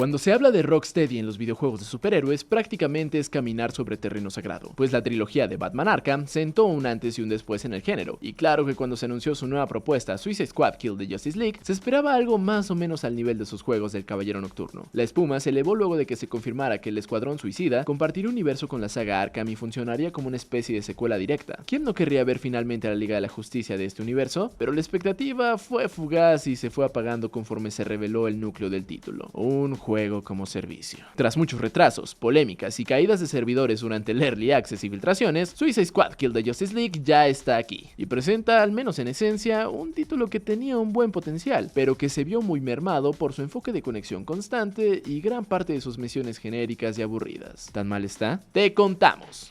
Cuando se habla de Rocksteady en los videojuegos de superhéroes, prácticamente es caminar sobre terreno sagrado, pues la trilogía de Batman Arkham sentó un antes y un después en el género, y claro que cuando se anunció su nueva propuesta Suicide Squad Kill the Justice League, se esperaba algo más o menos al nivel de sus juegos del Caballero Nocturno. La espuma se elevó luego de que se confirmara que el Escuadrón Suicida compartiría universo con la saga Arkham y funcionaría como una especie de secuela directa. ¿Quién no querría ver finalmente a la Liga de la Justicia de este universo? Pero la expectativa fue fugaz y se fue apagando conforme se reveló el núcleo del título. Un juego como servicio. Tras muchos retrasos, polémicas y caídas de servidores durante el Early Access y filtraciones, Suicide Squad Kill the Justice League ya está aquí, y presenta, al menos en esencia, un título que tenía un buen potencial, pero que se vio muy mermado por su enfoque de conexión constante y gran parte de sus misiones genéricas y aburridas. ¿Tan mal está? Te contamos.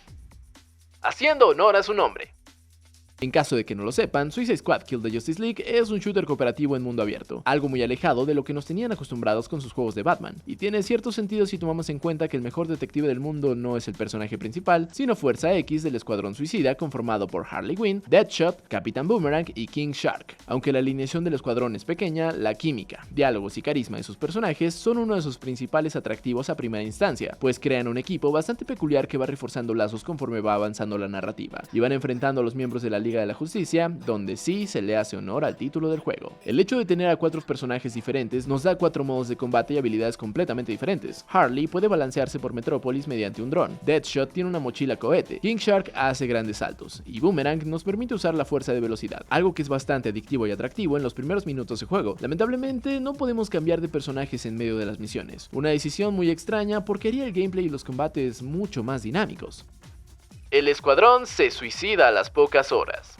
Haciendo honor a su nombre. En caso de que no lo sepan, Suicide Squad Kill the Justice League es un shooter cooperativo en mundo abierto, algo muy alejado de lo que nos tenían acostumbrados con sus juegos de Batman, y tiene cierto sentido si tomamos en cuenta que el mejor detective del mundo no es el personaje principal, sino Fuerza X del Escuadrón Suicida conformado por Harley Quinn, Deadshot, Capitán Boomerang y King Shark. Aunque la alineación del escuadrón es pequeña, la química, diálogos y carisma de sus personajes son uno de sus principales atractivos a primera instancia, pues crean un equipo bastante peculiar que va reforzando lazos conforme va avanzando la narrativa, y van enfrentando a los miembros de la Liga de la Justicia, donde sí se le hace honor al título del juego. El hecho de tener a 4 personajes diferentes nos da 4 modos de combate y habilidades completamente diferentes. Harley puede balancearse por Metrópolis mediante un dron, Deadshot tiene una mochila cohete, King Shark hace grandes saltos, y Boomerang nos permite usar la fuerza de velocidad, algo que es bastante adictivo y atractivo en los primeros minutos de juego. Lamentablemente no podemos cambiar de personajes en medio de las misiones, una decisión muy extraña porque haría el gameplay y los combates mucho más dinámicos. El escuadrón se suicida a las pocas horas.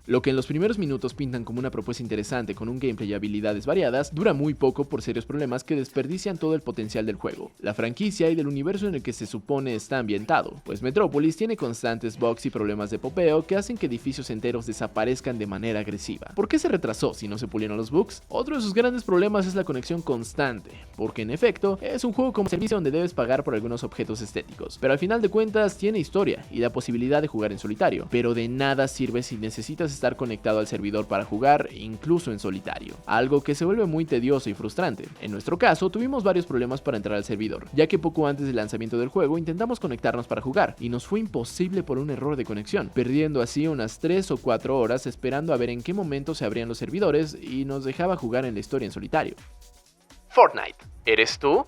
Lo que en los primeros minutos pintan como una propuesta interesante con un gameplay y habilidades variadas, dura muy poco por serios problemas que desperdician todo el potencial del juego, la franquicia y del universo en el que se supone está ambientado, pues Metrópolis tiene constantes bugs y problemas de popeo que hacen que edificios enteros desaparezcan de manera agresiva. ¿Por qué se retrasó si no se pulieron los bugs? Otro de sus grandes problemas es la conexión constante, porque en efecto es un juego como servicio donde debes pagar por algunos objetos estéticos, pero al final de cuentas tiene historia y la posibilidad de jugar en solitario, pero de nada sirve si necesitas estar conectado al servidor para jugar, incluso en solitario, algo que se vuelve muy tedioso y frustrante. En nuestro caso, tuvimos varios problemas para entrar al servidor, ya que poco antes del lanzamiento del juego intentamos conectarnos para jugar, y nos fue imposible por un error de conexión, perdiendo así unas 3 o 4 horas esperando a ver en qué momento se abrían los servidores y nos dejaba jugar en la historia en solitario. Fortnite, ¿eres tú?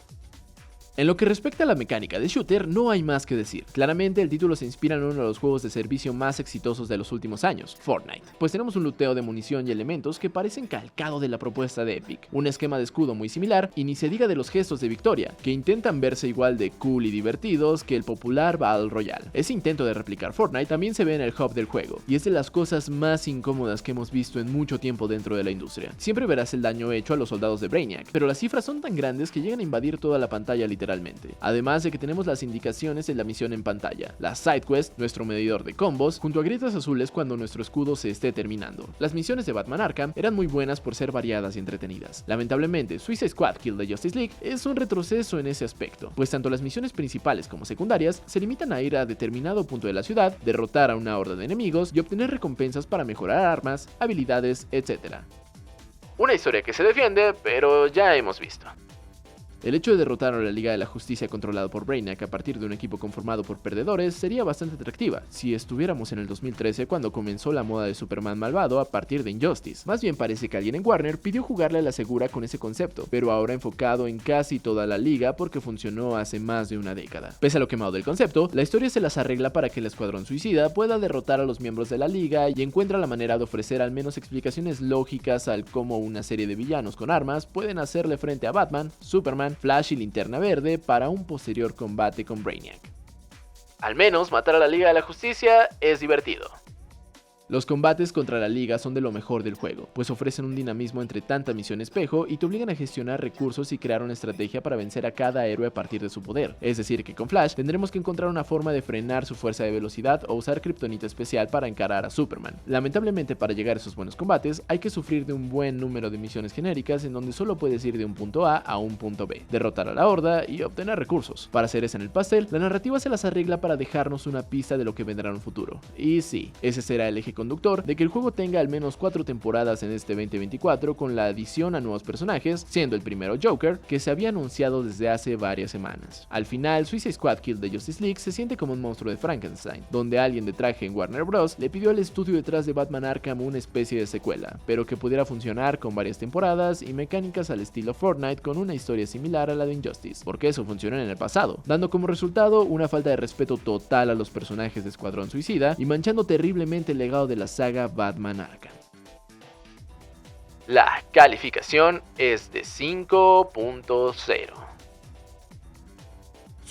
En lo que respecta a la mecánica de shooter, no hay más que decir. Claramente el título se inspira en uno de los juegos de servicio más exitosos de los últimos años, Fortnite, pues tenemos un looteo de munición y elementos que parecen calcado de la propuesta de Epic, un esquema de escudo muy similar, y ni se diga de los gestos de victoria, que intentan verse igual de cool y divertidos que el popular Battle Royale. Ese intento de replicar Fortnite también se ve en el hub del juego, y es de las cosas más incómodas que hemos visto en mucho tiempo dentro de la industria. Siempre verás el daño hecho a los soldados de Brainiac, pero las cifras son tan grandes que llegan a invadir toda la pantalla literalmente. Además de que tenemos las indicaciones en la misión en pantalla, las sidequests, nuestro medidor de combos, junto a grietas azules cuando nuestro escudo se esté terminando. Las misiones de Batman Arkham eran muy buenas por ser variadas y entretenidas. Lamentablemente, Suicide Squad Kill the Justice League es un retroceso en ese aspecto, pues tanto las misiones principales como secundarias se limitan a ir a determinado punto de la ciudad, derrotar a una horda de enemigos y obtener recompensas para mejorar armas, habilidades, etc. Una historia que se defiende, pero ya hemos visto. El hecho de derrotar a la Liga de la Justicia controlada por Brainiac a partir de un equipo conformado por perdedores sería bastante atractiva si estuviéramos en el 2013 cuando comenzó la moda de Superman malvado a partir de Injustice. Más bien parece que alguien en Warner pidió jugarle a la segura con ese concepto, pero ahora enfocado en casi toda la liga porque funcionó hace más de una década. Pese a lo quemado del concepto, la historia se las arregla para que el Escuadrón Suicida pueda derrotar a los miembros de la liga y encuentra la manera de ofrecer al menos explicaciones lógicas al cómo una serie de villanos con armas pueden hacerle frente a Batman, Superman, Flash y Linterna Verde para un posterior combate con Brainiac. Al menos matar a la Liga de la Justicia es divertido. Los combates contra la liga son de lo mejor del juego, pues ofrecen un dinamismo entre tanta misión espejo y te obligan a gestionar recursos y crear una estrategia para vencer a cada héroe a partir de su poder. Es decir que con Flash tendremos que encontrar una forma de frenar su fuerza de velocidad o usar kriptonita especial para encarar a Superman. Lamentablemente para llegar a esos buenos combates hay que sufrir de un buen número de misiones genéricas en donde solo puedes ir de un punto A a un punto B, derrotar a la horda y obtener recursos. Para hacer eso en el pastel, la narrativa se las arregla para dejarnos una pista de lo que vendrá en un futuro. Y sí, ese será el eje conductor de que el juego tenga al menos 4 temporadas en este 2024 con la adición a nuevos personajes, siendo el primero Joker, que se había anunciado desde hace varias semanas. Al final, Suicide Squad Kill the Justice League se siente como un monstruo de Frankenstein, donde alguien de traje en Warner Bros. Le pidió al estudio detrás de Batman Arkham una especie de secuela, pero que pudiera funcionar con varias temporadas y mecánicas al estilo Fortnite con una historia similar a la de Injustice, porque eso funcionó en el pasado, dando como resultado una falta de respeto total a los personajes de Escuadrón Suicida y manchando terriblemente el legado de la saga Batman Arkham. La calificación es de 5.0.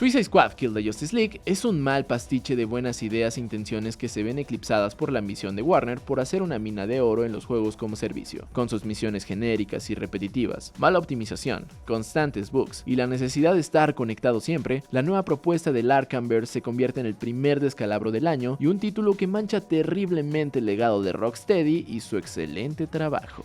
Suicide Squad Kill the Justice League es un mal pastiche de buenas ideas e intenciones que se ven eclipsadas por la ambición de Warner por hacer una mina de oro en los juegos como servicio, con sus misiones genéricas y repetitivas, mala optimización, constantes bugs y la necesidad de estar conectado siempre. La nueva propuesta del Arkhamverse se convierte en el primer descalabro del año y un título que mancha terriblemente el legado de Rocksteady y su excelente trabajo.